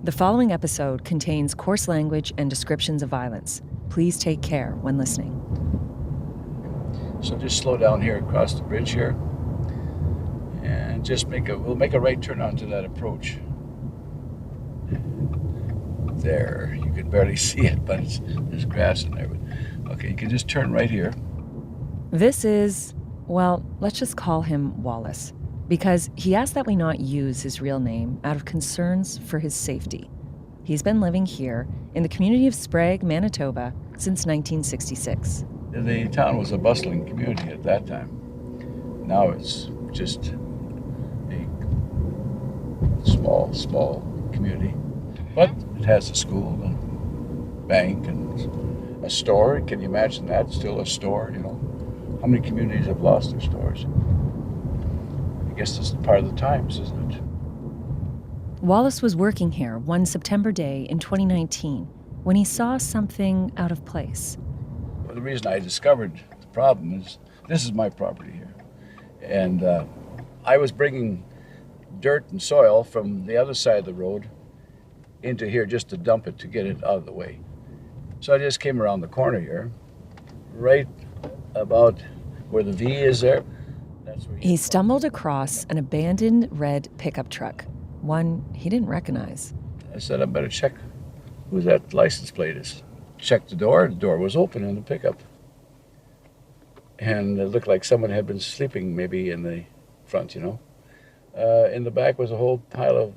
The following episode contains coarse language and descriptions of violence. Please take care when listening. So just slow down here across the bridge here, and just we'll make a right turn onto that approach. There, you can barely see it, but there's grass in there. But, okay, you can just turn right here. This is, well, let's just call him Wallace, because he asked that we not use his real name out of concerns for his safety. He's been living here in the community of Sprague, Manitoba, since 1966. The town was a bustling community at that time. Now it's just a small community. But it has a school and bank and a store. Can you imagine that? Still a store, you know. How many communities have lost their stores? I guess this is part of the times, isn't it? Wallace was working here one September day in 2019 when he saw something out of place. Well, the reason I discovered the problem is this is my property here. And I was bringing dirt and soil from the other side of the road into here just to dump it, to get it out of the way. So I just came around the corner here, right about where the V is there. That's where he stumbled across an abandoned red pickup truck, one he didn't recognize. I said, I better check who that license plate is. Checked the door was open in the pickup. And it looked like someone had been sleeping maybe in the front, you know. In the back was a whole pile of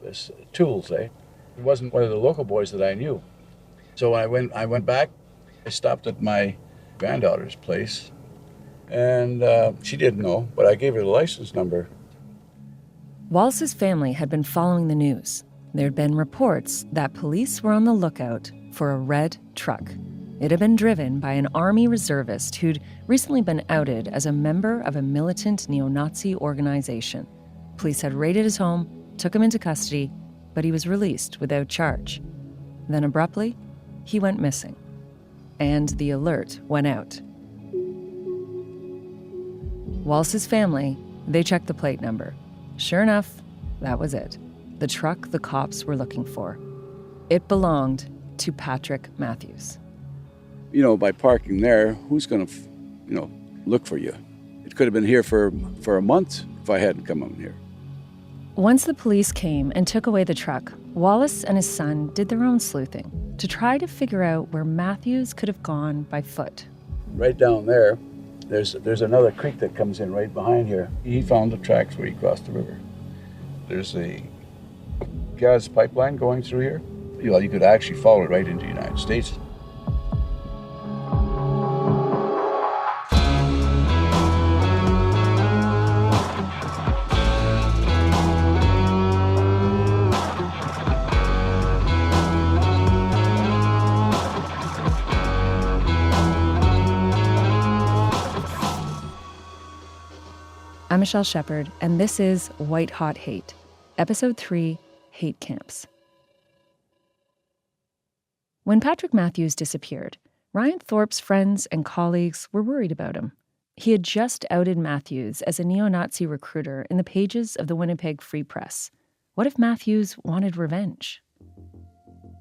tools, eh? It wasn't one of the local boys that I knew. So when I went back, I stopped at my granddaughter's place, and she didn't know, but I gave her the license number. Wallace's family had been following the news. There had been reports that police were on the lookout for a red truck. It had been driven by an Army reservist who'd recently been outed as a member of a militant neo-Nazi organization. Police had raided his home, took him into custody, but he was released without charge. Then abruptly, he went missing. And the alert went out. Wallace's family, they checked the plate number. Sure enough, that was it. The truck the cops were looking for. It belonged to Patrik Mathews. You know, by parking there, who's going to, look for you? It could have been here for a month if I hadn't come on here. Once the police came and took away the truck, Wallace and his son did their own sleuthing to try to figure out where Mathews could have gone by foot. Right down there, there's another creek that comes in right behind here. He found the tracks where he crossed the river. There's a gas pipeline going through here. You could actually follow it right into the United States. I'm Michelle Shephard, and this is White Hot Hate, Episode 3, Hate Camps. When Patrik Mathews disappeared, Ryan Thorpe's friends and colleagues were worried about him. He had just outed Mathews as a neo-Nazi recruiter in the pages of the Winnipeg Free Press. What if Mathews wanted revenge?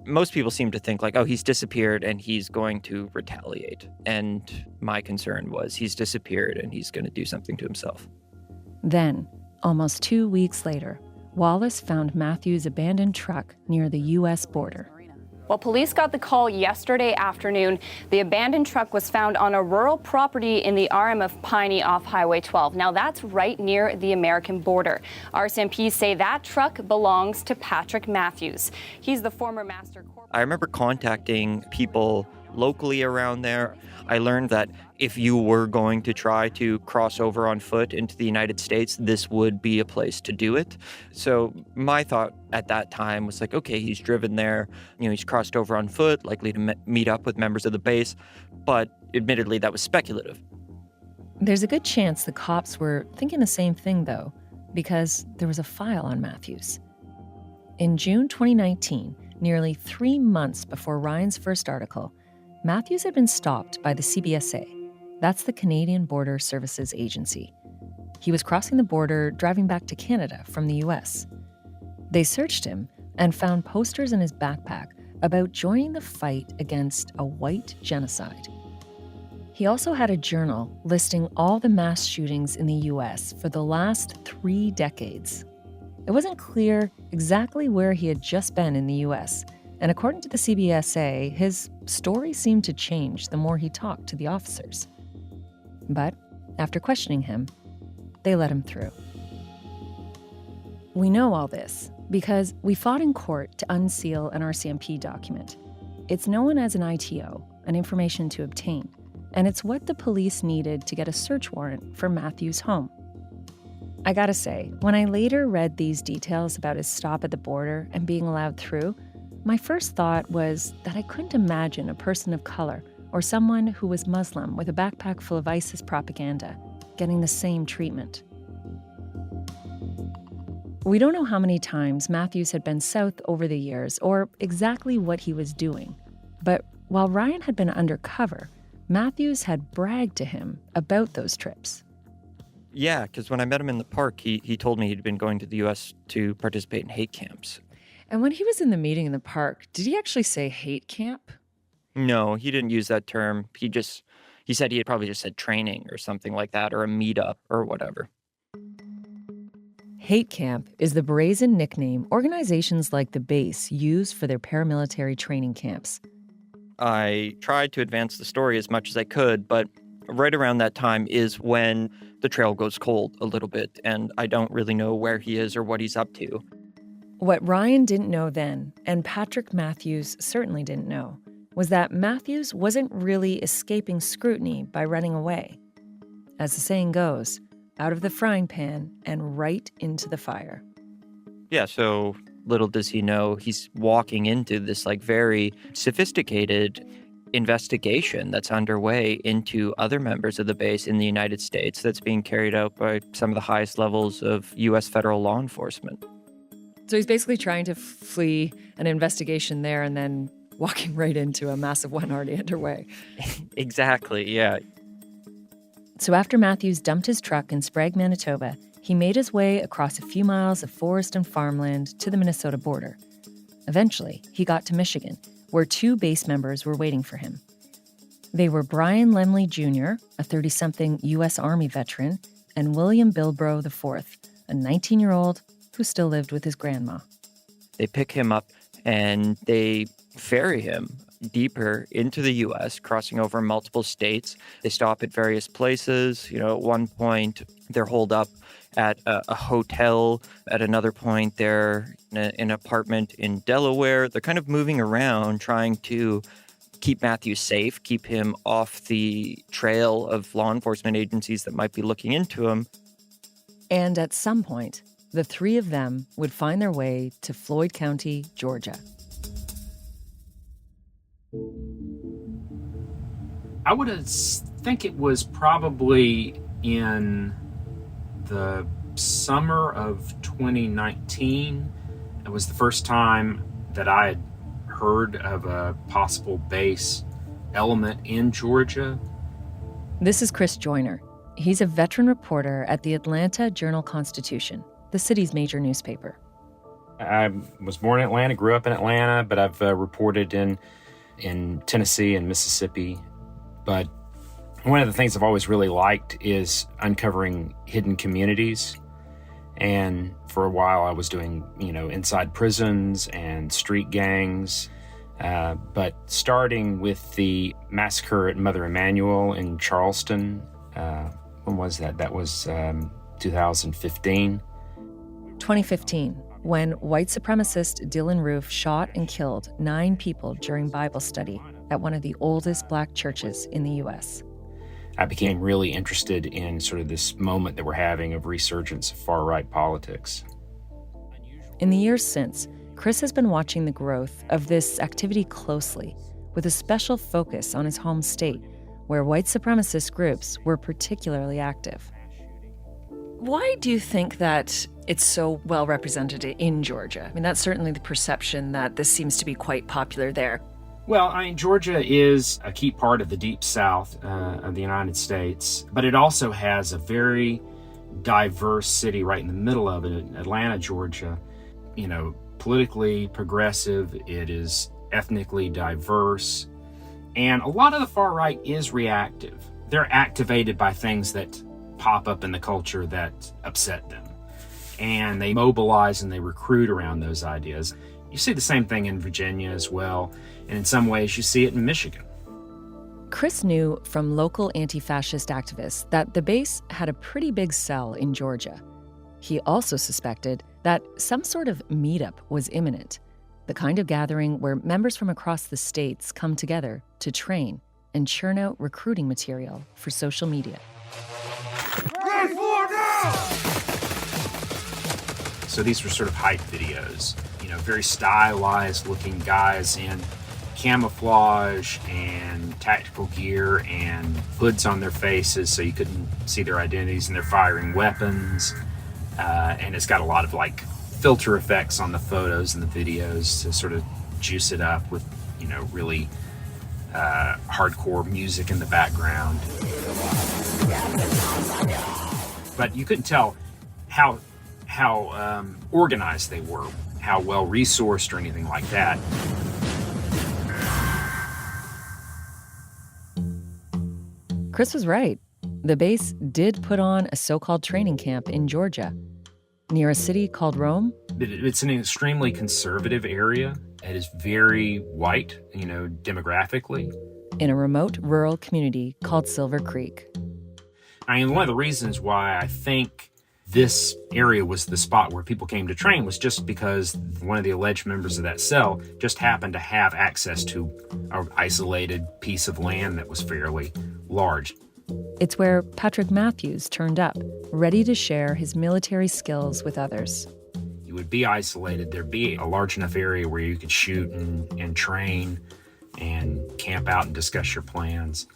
Most people seem to think like, oh, he's disappeared and he's going to retaliate. And my concern was he's disappeared and he's going to do something to himself. Then, almost 2 weeks later, Wallace found Mathews' abandoned truck near the U.S. border. Well, police got the call yesterday afternoon. The abandoned truck was found on a rural property in the RM of Piney off Highway 12. Now, that's right near the American border. RCMPs say that truck belongs to Patrik Mathews. He's the former master corporal. I remember contacting people locally around there. I learned that if you were going to try to cross over on foot into the United States, this would be a place to do it. So my thought at that time was like, okay, he's driven there, he's crossed over on foot, likely to meet up with members of the base. But admittedly, that was speculative. There's a good chance the cops were thinking the same thing, though, because there was a file on Mathews. In June 2019, nearly 3 months before Ryan's first article, Mathews had been stopped by the CBSA. That's the Canadian Border Services Agency. He was crossing the border, driving back to Canada from the U.S. They searched him, and found posters in his backpack about joining the fight against a white genocide. He also had a journal listing all the mass shootings in the U.S. for the last 3 decades. It wasn't clear exactly where he had just been in the U.S., and according to the CBSA, his story seemed to change the more he talked to the officers. But after questioning him, they let him through. We know all this because we fought in court to unseal an RCMP document. It's known as an ITO, an information to obtain, and it's what the police needed to get a search warrant for Mathews' home. I gotta say, when I later read these details about his stop at the border and being allowed through, my first thought was that I couldn't imagine a person of color or someone who was Muslim with a backpack full of ISIS propaganda getting the same treatment. We don't know how many times Mathews had been south over the years or exactly what he was doing, but while Ryan had been undercover, Mathews had bragged to him about those trips. Yeah, because when I met him in the park, he told me he'd been going to the U.S. to participate in hate camps. And when he was in the meeting in the park, did he actually say hate camp? No, he didn't use that term. He said he had probably just said training or something like that, or a meetup or whatever. Hate camp is the brazen nickname organizations like the base use for their paramilitary training camps. I tried to advance the story as much as I could, but right around that time is when the trail goes cold a little bit, and I don't really know where he is or what he's up to. What Ryan didn't know then, and Patrik Mathews certainly didn't know, was that Mathews wasn't really escaping scrutiny by running away. As the saying goes, out of the frying pan and right into the fire. Yeah, so little does he know, he's walking into this very sophisticated investigation that's underway into other members of the base in the United States that's being carried out by some of the highest levels of U.S. federal law enforcement. So he's basically trying to flee an investigation there and then walking right into a massive one already underway. Exactly, yeah. So after Mathews dumped his truck in Sprague, Manitoba, he made his way across a few miles of forest and farmland to the Minnesota border. Eventually, he got to Michigan, where 2 base members were waiting for him. They were Brian Lemley Jr., a 30-something U.S. Army veteran, and William Bilbrough IV, a 19-year-old who still lived with his grandma. They pick him up and they ferry him deeper into the U.S., crossing over multiple states. They stop at various places. At one point, they're holed up at a hotel. At another point, they're in an apartment in Delaware. They're kind of moving around, trying to keep Mathews safe, keep him off the trail of law enforcement agencies that might be looking into him. And at some point, the 3 of them would find their way to Floyd County, Georgia. I would think it was probably in the summer of 2019. It was the first time that I had heard of a possible base element in Georgia. This is Chris Joyner. He's a veteran reporter at the Atlanta Journal-Constitution, the city's major newspaper. I was born in Atlanta, grew up in Atlanta, but I've reported in Tennessee and Mississippi. But one of the things I've always really liked is uncovering hidden communities. And for a while I was doing, inside prisons and street gangs. But starting with the massacre at Mother Emanuel in Charleston, when was that? That was 2015. 2015, when white supremacist Dylan Roof shot and killed 9 people during Bible study at one of the oldest Black churches in the U.S. I became really interested in sort of this moment that we're having of resurgence of far-right politics. In the years since, Chris has been watching the growth of this activity closely, with a special focus on his home state, where white supremacist groups were particularly active. Why do you think that it's so well represented in Georgia? I mean, that's certainly the perception that this seems to be quite popular there. Well, Georgia is a key part of the Deep South of the United States, but it also has a very diverse city right in the middle of it, Atlanta, Georgia. politically progressive, it is ethnically diverse, and a lot of the far right is reactive. They're activated by things that pop up in the culture that upset them, and they mobilize and they recruit around those ideas. You see the same thing in Virginia as well, and in some ways you see it in Michigan. Chris knew from local anti-fascist activists that the base had a pretty big cell in Georgia. He also suspected that some sort of meetup was imminent, the kind of gathering where members from across the states come together to train and churn out recruiting material for social media. So these were sort of hype videos, very stylized looking guys in camouflage and tactical gear and hoods on their faces so you couldn't see their identities, and they're firing weapons. And it's got a lot of filter effects on the photos and the videos to sort of juice it up with, really hardcore music in the background. But you couldn't tell how organized they were, how well resourced or anything like that. Chris was right. The base did put on a so-called training camp in Georgia, near a city called Rome. It's an extremely conservative area. It is very white, demographically. In a remote rural community called Silver Creek. One of the reasons why I think this area was the spot where people came to train was just because one of the alleged members of that cell just happened to have access to an isolated piece of land that was fairly large. It's where Patrik Mathews turned up, ready to share his military skills with others. You would be isolated. There'd be a large enough area where you could shoot and train and camp out and discuss your plans.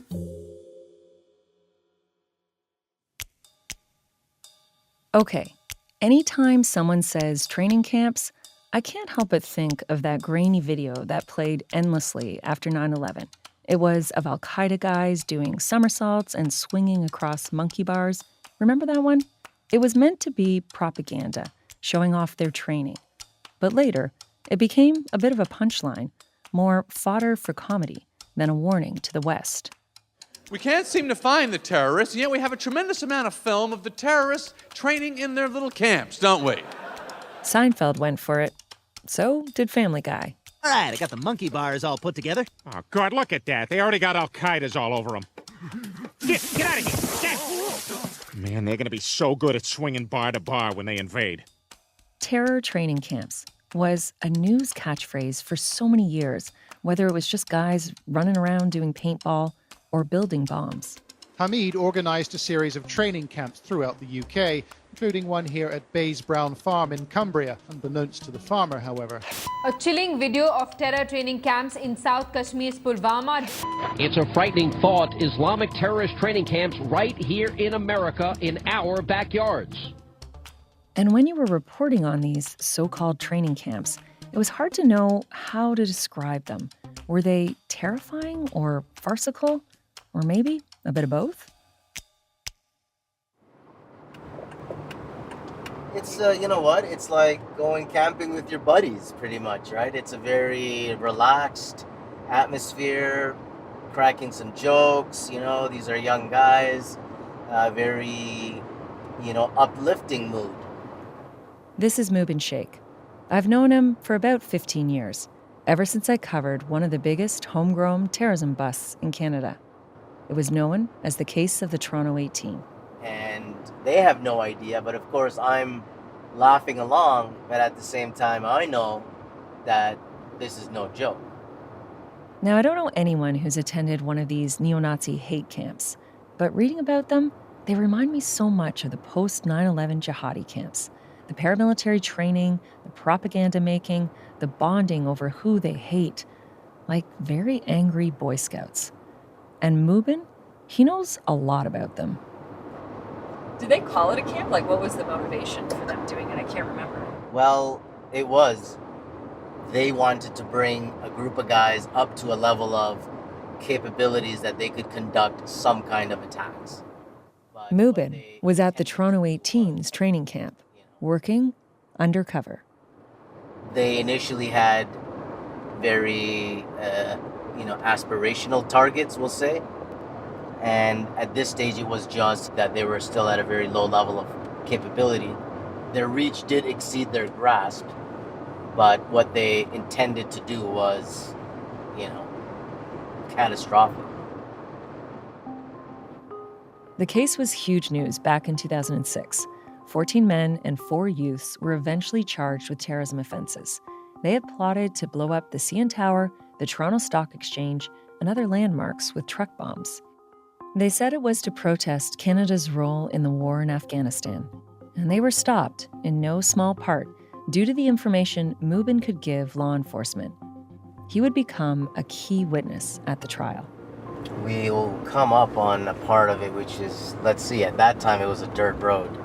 Okay, anytime someone says training camps, I can't help but think of that grainy video that played endlessly after 9/11. It was of Al-Qaeda guys doing somersaults and swinging across monkey bars. Remember that one? It was meant to be propaganda, showing off their training. But later, it became a bit of a punchline, more fodder for comedy than a warning to the West. We can't seem to find the terrorists, and yet we have a tremendous amount of film of the terrorists training in their little camps, don't we? Seinfeld went for it. So did Family Guy. All right, I got the monkey bars all put together. Oh, God, look at that. They already got Al-Qaeda's all over them. Get out of here. Get. Man, they're going to be so good at swinging bar to bar when they invade. Terror training camps was a news catchphrase for so many years, whether it was just guys running around doing paintball or building bombs. Hamid organised a series of training camps throughout the UK, including one here at Bays Brown Farm in Cumbria, unbeknownst to the farmer, however. A chilling video of terror training camps in South Kashmir's Pulwama. It's a frightening thought, Islamic terrorist training camps right here in America in our backyards. And when you were reporting on these so-called training camps, it was hard to know how to describe them. Were they terrifying or farcical? Or maybe a bit of both? It's, you know what? It's like going camping with your buddies, pretty much, right? It's a very relaxed atmosphere, cracking some jokes, these are young guys, very, uplifting mood. This is Mubin Sheikh. I've known him for about 15 years, ever since I covered one of the biggest homegrown terrorism busts in Canada. It was known as the case of the Toronto 18. And they have no idea, but of course I'm laughing along, but at the same time I know that this is no joke. Now, I don't know anyone who's attended one of these neo-Nazi hate camps, but reading about them, they remind me so much of the post-9/11 jihadi camps. The paramilitary training, the propaganda making, the bonding over who they hate, like very angry Boy Scouts. And Mubin, he knows a lot about them. Did they call it a camp? What was the motivation for them doing it? I can't remember. Well, it was. They wanted to bring a group of guys up to a level of capabilities that they could conduct some kind of attacks. Mubin was at the Toronto 18's training camp, working undercover. They initially had very, aspirational targets, we'll say. And at this stage, it was just that they were still at a very low level of capability. Their reach did exceed their grasp, but what they intended to do was, catastrophic. The case was huge news back in 2006. 14 men and 4 youths were eventually charged with terrorism offenses. They had plotted to blow up the CN Tower, the Toronto Stock Exchange, and other landmarks with truck bombs. They said it was to protest Canada's role in the war in Afghanistan. And they were stopped, in no small part, due to the information Mubin could give law enforcement. He would become a key witness at the trial. We'll come up on a part of it, which is, let's see, at that time it was a dirt road,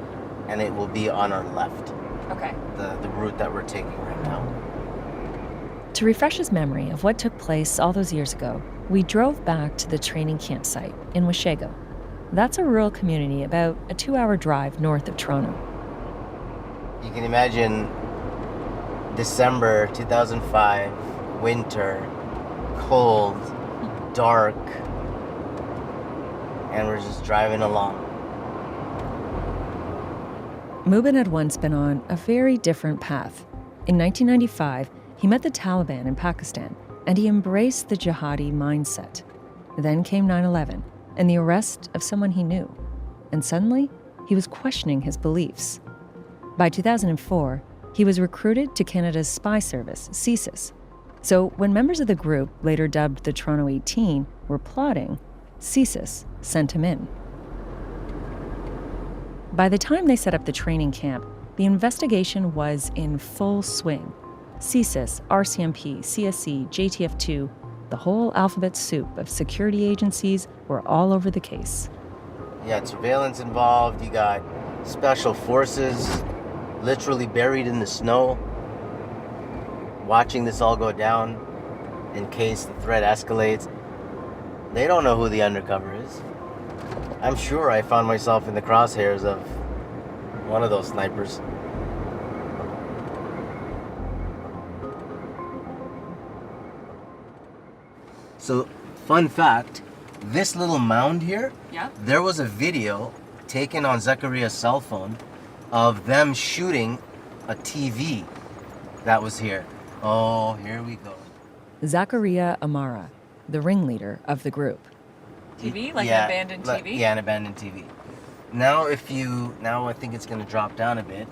and it will be on our left. Okay. The route that we're taking right now. To refresh his memory of what took place all those years ago, we drove back to the training campsite in Washego. That's a rural community about a 2-hour drive north of Toronto. You can imagine December 2005, winter, cold, dark, and we're just driving along. Mubin had once been on a very different path. In 1995, he met the Taliban in Pakistan, and he embraced the jihadi mindset. Then came 9/11, and the arrest of someone he knew. And suddenly, he was questioning his beliefs. By 2004, he was recruited to Canada's spy service, CSIS. So when members of the group, later dubbed the Toronto 18, were plotting, CSIS sent him in. By the time they set up the training camp, the investigation was in full swing. CSIS, RCMP, CSE, JTF2, the whole alphabet soup of security agencies were all over the case. You got surveillance involved, you got special forces literally buried in the snow, watching this all go down in case the threat escalates. They don't know who the undercover is. I'm sure I found myself in the crosshairs of one of those snipers. So, fun fact, this little mound here, there was a video taken on Zachariah's cell phone of them shooting a TV that was here. Oh, here we go. Zachariah Amara, the ringleader of the group. TV? Like an abandoned TV? Yeah, an abandoned TV. Now I think it's gonna drop down a bit.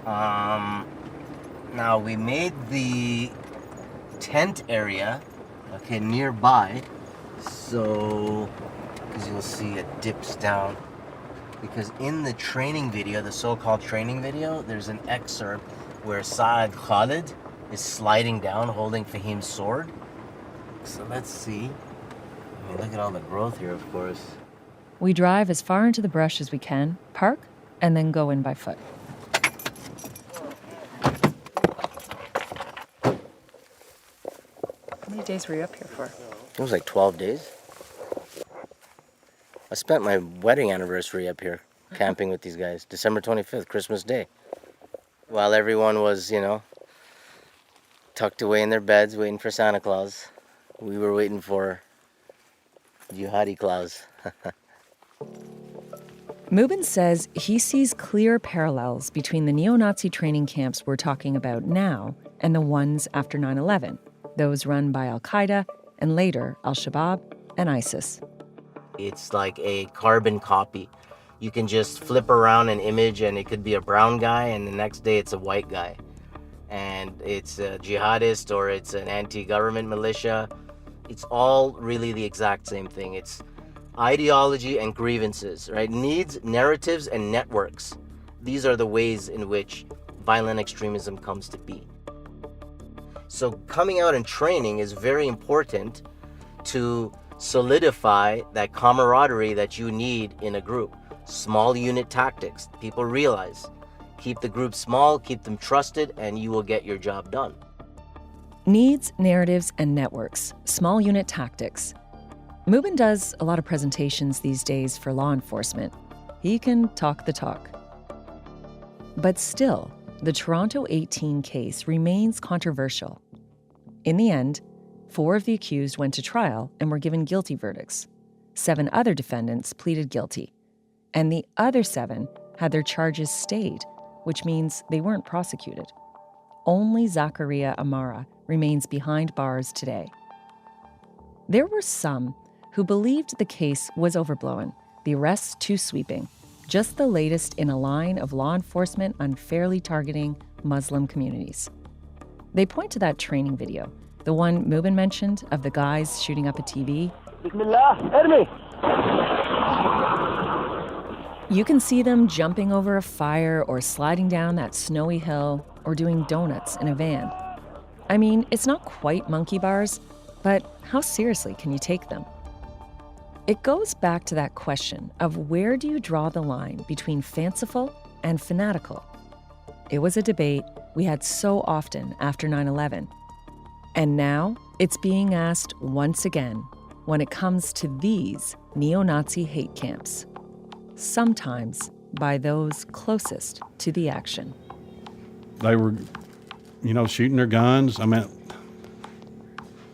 Now we made the tent area, nearby. So, because you'll see it dips down. Because in the training video, the so-called training video, there's an excerpt where Saad Khalid is sliding down holding Fahim's sword. So let's see. I mean, look at all the growth here, of course. We drive as far into the brush as we can, park, and then go in by foot. How many days were you up here for? It was like 12 days. I spent my wedding anniversary up here camping with these guys, December 25th, Christmas Day. While everyone was, tucked away in their beds waiting for Santa Claus, we were waiting for Jihadi Claus. Mubin says he sees clear parallels between the neo-Nazi training camps we're talking about now and the ones after 9/11, those run by Al-Qaeda and later Al-Shabaab and ISIS. It's like a carbon copy. You can just flip around an image and it could be a brown guy and the next day it's a white guy. And it's a jihadist or it's an anti-government militia. It's all really the exact same thing. It's ideology and grievances, right? Needs, narratives, and networks. These are the ways in which violent extremism comes to be. So coming out and training is very important to solidify that camaraderie that you need in a group. Small unit tactics, people realize. Keep the group small, keep them trusted, and you will get your job done. Needs, narratives, and networks. Small unit tactics. Mubin does a lot of presentations these days for law enforcement. He can talk the talk. But still, the Toronto 18 case remains controversial. In the end, 4 of the accused went to trial and were given guilty verdicts. 7 other defendants pleaded guilty, and the other 7 had their charges stayed, which means they weren't prosecuted. Only Zakaria Amara remains behind bars today. There were some who believed the case was overblown, the arrests too sweeping, just the latest in a line of law enforcement unfairly targeting Muslim communities. They point to that training video, the one Mubin mentioned of the guys shooting up a TV. You can see them jumping over a fire or sliding down that snowy hill or doing donuts in a van. I mean, it's not quite monkey bars, but how seriously can you take them? It goes back to that question of where do you draw the line between fanciful and fanatical? It was a debate we had so often after 9/11. And now it's being asked once again when it comes to these neo-Nazi hate camps, sometimes by those closest to the action. They were, shooting their guns. I mean,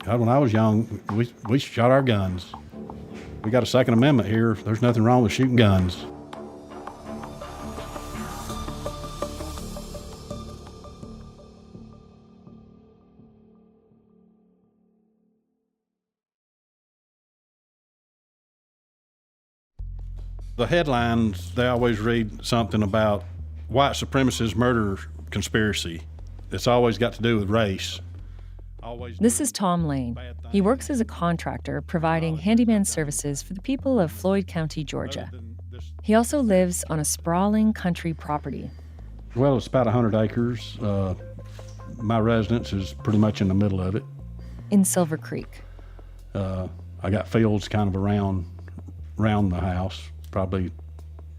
God, when I was young, we shot our guns. We got a Second Amendment here. There's nothing wrong with shooting guns. The headlines, they always read something about white supremacist murder conspiracy. It's always got to do with race. This is Tom Lane. He works as a contractor providing handyman services for the people of Floyd County, Georgia. He also lives on a sprawling country property. Well, it's about 100 acres. My residence is pretty much in the middle of it. In Silver Creek. I got fields kind of around the house, probably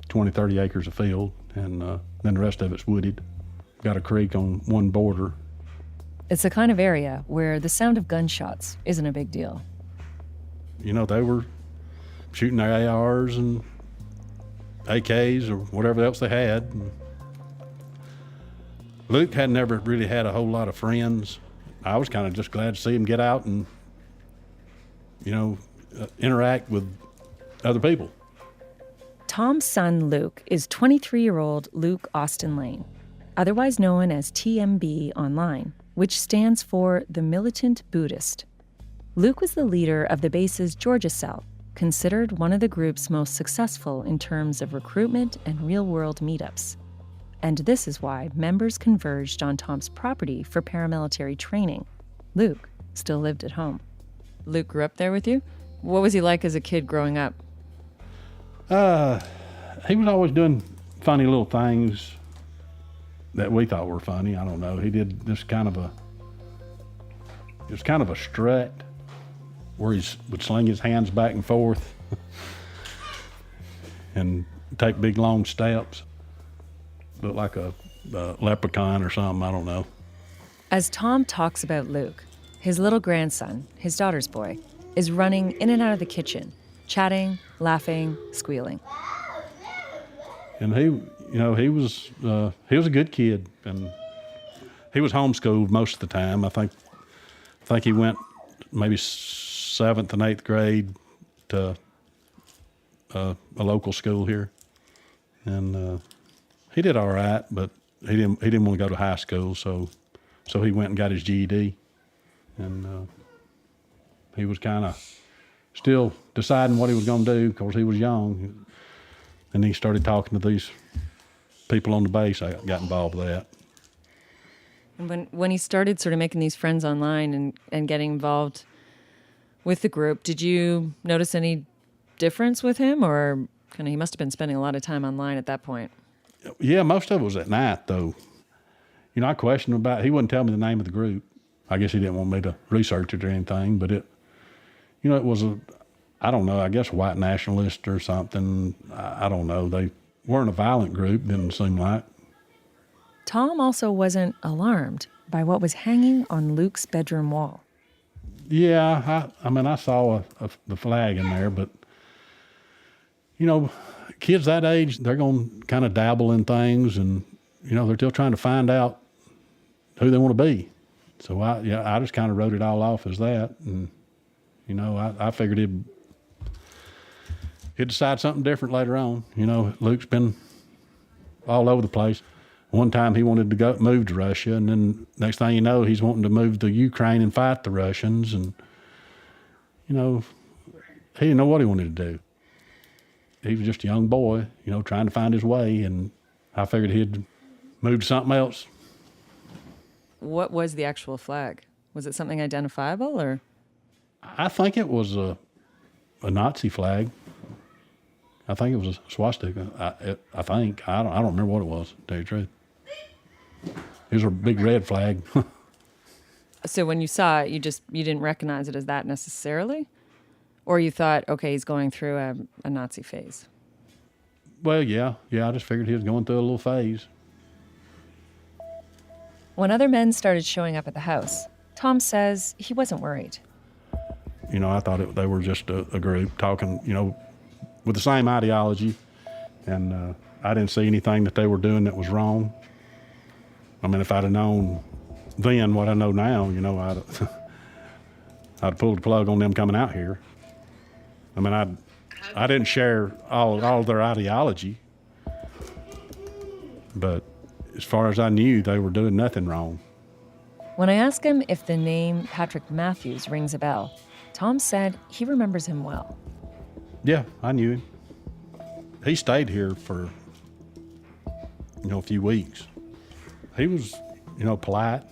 20, 30 acres of field, and then the rest of it's wooded. Got a creek on one border. It's the kind of area where the sound of gunshots isn't a big deal. They were shooting their ARs and AKs or whatever else they had. And Luke had never really had a whole lot of friends. I was kind of just glad to see him get out and, interact with other people. Tom's son, Luke, is 23-year-old Luke Austin Lane, otherwise known as TMB online, which stands for the Militant Buddhist. Luke was the leader of the base's Georgia cell, considered one of the group's most successful in terms of recruitment and real-world meetups. And this is why members converged on Tom's property for paramilitary training. Luke still lived at home. Luke grew up there with you? What was he like as a kid growing up? He was always doing funny little things that we thought were funny. I don't know. He did this kind of a strut where he would sling his hands back and forth and take big long steps. Looked like a leprechaun or something, I don't know. As Tom talks about Luke, his little grandson, his daughter's boy, is running in and out of the kitchen, chatting, laughing, squealing. And he was a good kid, and he was homeschooled most of the time. I think he went maybe 7th and 8th grade to a local school here, and he did all right, but he didn't want to go to high school, so he went and got his GED, and he was kind of still deciding what he was going to do because he was young. And he started talking to these people on the base. I got involved with that. And when he started sort of making these friends online and getting involved with the group, did you notice any difference with him, or kind of he must have been spending a lot of time online at that point? Yeah, most of it was at night, though. I questioned him about it. He wouldn't tell me the name of the group. I guess he didn't want me to research it or anything, but it was I don't know, I guess white nationalist or something. I don't know. They weren't a violent group, didn't seem like. Tom also wasn't alarmed by what was hanging on Luke's bedroom wall. Yeah, I saw the flag in there, but, kids that age, they're going to kind of dabble in things and, they're still trying to find out who they want to be. So I just kind of wrote it all off as that. And, I figured he'd decide something different later on. Luke's been all over the place. One time he wanted to move to Russia, and then next thing you know, he's wanting to move to Ukraine and fight the Russians. And, he didn't know what he wanted to do. He was just a young boy, trying to find his way, and I figured he'd move to something else. What was the actual flag? Was it something identifiable, or? I think it was a Nazi flag. I think it was a swastika. I think. I don't remember what it was, to tell you the truth. It was a big red flag. So when you saw it, you didn't recognize it as that necessarily? Or you thought, okay, he's going through a Nazi phase? Well, yeah, I just figured he was going through a little phase. When other men started showing up at the house, Tom says he wasn't worried. I thought they were just a group talking, with the same ideology, and I didn't see anything that they were doing that was wrong. I mean, if I'd have known then what I know now, I'd pulled the plug on them coming out here. I mean, I didn't share all their ideology, but as far as I knew, they were doing nothing wrong. When I asked him if the name Patrik Mathews rings a bell, Tom said he remembers him well. Yeah, I knew him. He stayed here for, a few weeks. He was, polite.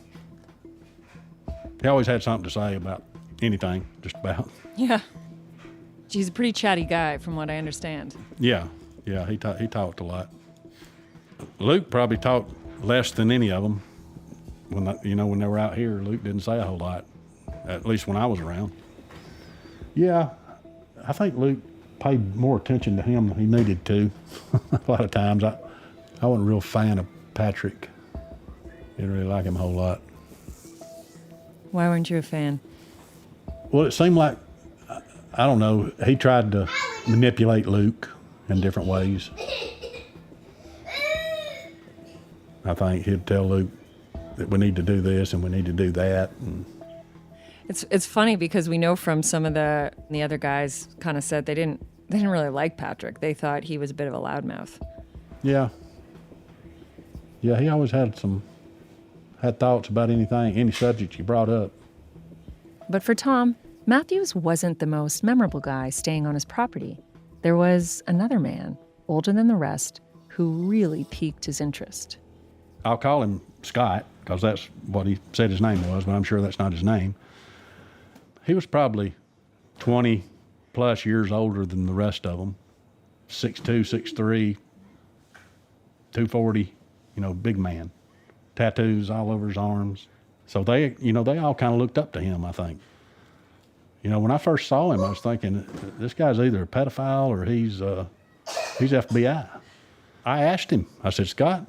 He always had something to say about anything, just about. Yeah. He's a pretty chatty guy, from what I understand. Yeah, he talked a lot. Luke probably talked less than any of them. When they were out here, Luke didn't say a whole lot, at least when I was around. Yeah, I think Luke paid more attention to him than he needed to. A lot of times, I wasn't a real fan of Patrik. Didn't really like him a whole lot. Why weren't you a fan? Well, it seemed like, I don't know, he tried to manipulate Luke in different ways. I think he'd tell Luke that we need to do this and we need to do that. And it's funny because we know from some of the other guys kind of said they didn't really like Patrik. They thought he was a bit of a loudmouth. Yeah, he always had thoughts about any subject you brought up. But for Tom, Mathews wasn't the most memorable guy staying on his property. There was another man, older than the rest, who really piqued his interest. I'll call him Scott, because that's what he said his name was, but I'm sure that's not his name. He was probably 20 plus years older than the rest of them. 6'2", 6'3", 240, big man. Tattoos all over his arms. So they all kind of looked up to him, I think. When I first saw him, I was thinking, this guy's either a pedophile or he's FBI. I asked him, I said, Scott,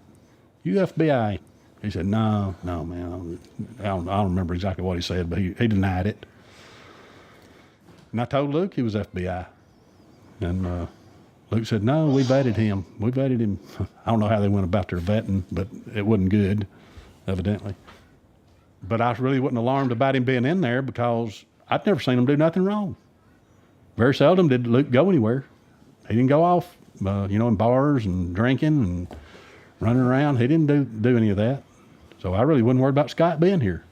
you FBI? He said, no, man. I don't remember exactly what he said, but he denied it. And I told Luke he was FBI. And Luke said, no, we vetted him. I don't know how they went about their vetting, but it wasn't good, evidently. But I really wasn't alarmed about him being in there because I'd never seen him do nothing wrong. Very seldom did Luke go anywhere. He didn't go off, in bars and drinking and running around. He didn't do any of that. So I really wasn't worried about Scott being here.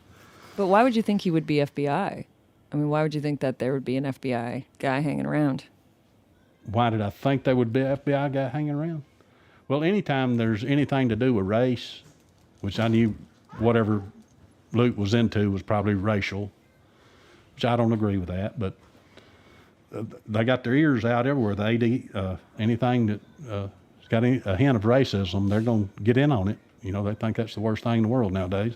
But why would you think he would be FBI? I mean, why would you think that there would be an FBI guy hanging around? Why did I think there would be an FBI guy hanging around? Well, anytime there's anything to do with race, which I knew whatever Luke was into was probably racial, which I don't agree with that, but they got their ears out everywhere. Anything that's got a hint of racism, they're going to get in on it. They think that's the worst thing in the world nowadays.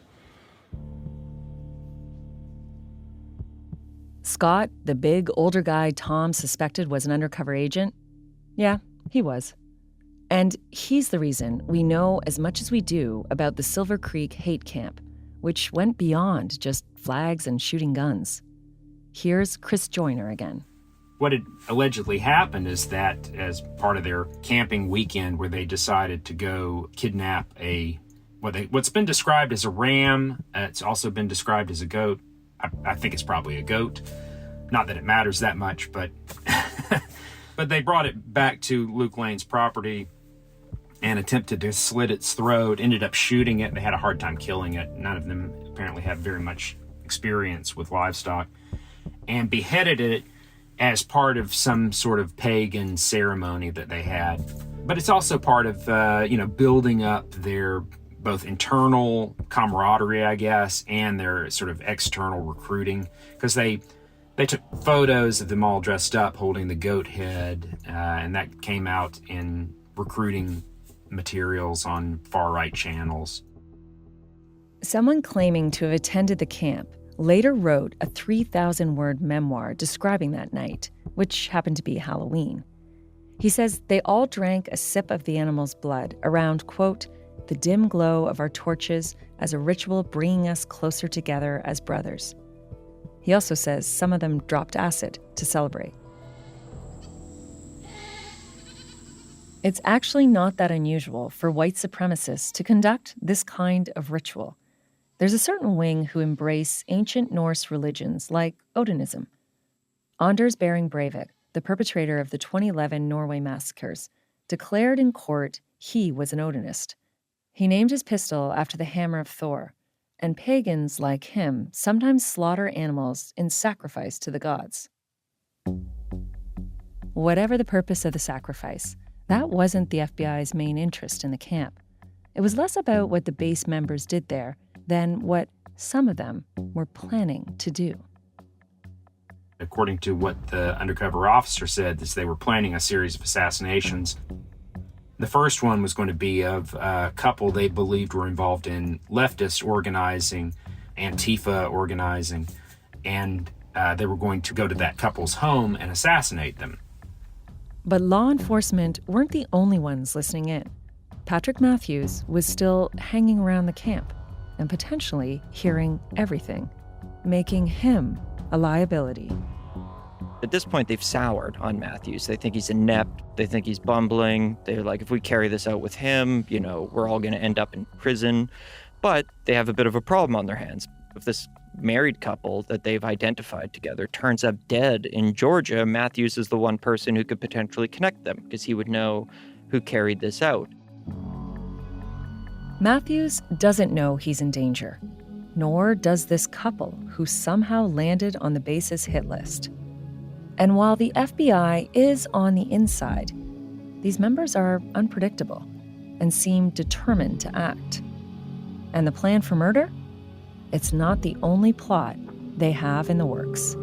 Scott, the big, older guy Tom suspected was an undercover agent? Yeah, he was. And he's the reason we know as much as we do about the Silver Creek hate camp, which went beyond just flags and shooting guns. Here's Chris Joyner again. What had allegedly happened is that as part of their camping weekend where they decided to go kidnap a what's been described as a ram. It's also been described as a goat. I think it's probably a goat. Not that it matters that much, but but they brought it back to Luke Lane's property and attempted to slit its throat, ended up shooting it. They had a hard time killing it. None of them apparently had very much experience with livestock, and beheaded it as part of some sort of pagan ceremony that they had. But it's also part of, building up their both internal camaraderie, I guess, and their sort of external recruiting, because they took photos of them all dressed up holding the goat head, and that came out in recruiting materials on far-right channels. Someone claiming to have attended the camp later wrote a 3,000-word memoir describing that night, which happened to be Halloween. He says they all drank a sip of the animal's blood around, quote, the dim glow of our torches as a ritual bringing us closer together as brothers. He also says some of them dropped acid to celebrate. It's actually not that unusual for white supremacists to conduct this kind of ritual. There's a certain wing who embrace ancient Norse religions like Odinism. Anders Behring Breivik, the perpetrator of the 2011 Norway massacres, declared in court he was an Odinist. He named his pistol after the hammer of Thor, and pagans like him sometimes slaughter animals in sacrifice to the gods. Whatever the purpose of the sacrifice, that wasn't the FBI's main interest in the camp. It was less about what the base members did there than what some of them were planning to do. According to what the undercover officer said, is they were planning a series of assassinations. The first one was going to be of a couple they believed were involved in leftist organizing, Antifa organizing, and they were going to go to that couple's home and assassinate them. But law enforcement weren't the only ones listening in. Patrik Mathews was still hanging around the camp and potentially hearing everything, making him a liability. At this point, they've soured on Mathews. They think he's inept. They think he's bumbling. They're like, if we carry this out with him, we're all going to end up in prison. But they have a bit of a problem on their hands. If this married couple that they've identified together turns up dead in Georgia, Mathews is the one person who could potentially connect them because he would know who carried this out. Mathews doesn't know he's in danger, nor does this couple who somehow landed on the base's hit list. And while the FBI is on the inside, these members are unpredictable and seem determined to act. And the plan for murder? It's not the only plot they have in the works.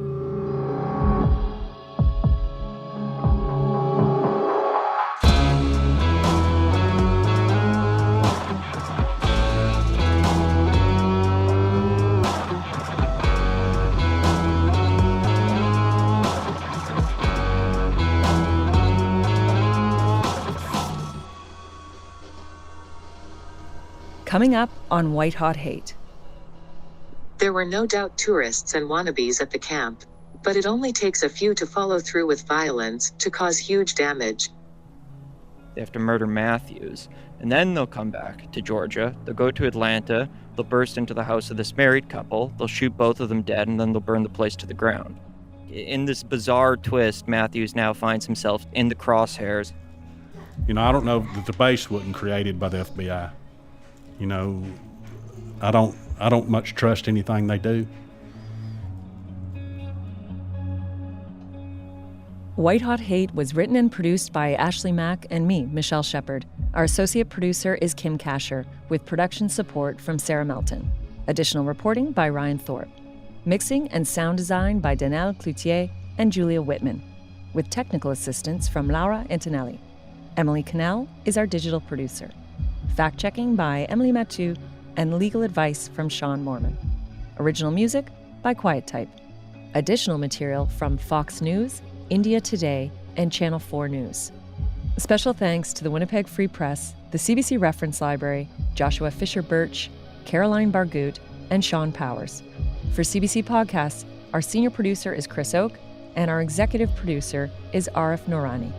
Coming up on White Hot Hate. There were no doubt tourists and wannabes at the camp, but it only takes a few to follow through with violence to cause huge damage. They have to murder Mathews, and then they'll come back to Georgia. They'll go to Atlanta. They'll burst into the house of this married couple. They'll shoot both of them dead, and then they'll burn the place to the ground. In this bizarre twist, Mathews now finds himself in the crosshairs. I don't know that the base wasn't created by the FBI. I don't much trust anything they do. White Hot Hate was written and produced by Ashley Mack and me, Michelle Shephard. Our associate producer is Kim Kasher, with production support from Sarah Melton. Additional reporting by Ryan Thorpe. Mixing and sound design by Danielle Cloutier and Julia Whitman, with technical assistance from Laura Antonelli. Emily Cannell is our digital producer. Fact-checking by Emily Mathieu, and legal advice from Sean Mormon. Original music by Quiet Type. Additional material from Fox News, India Today, and Channel 4 News. Special thanks to the Winnipeg Free Press, the CBC Reference Library, Joshua Fisher-Birch, Caroline Bargoot, and Sean Powers. For CBC Podcasts, our senior producer is Chris Oak, and our executive producer is Arif Noorani.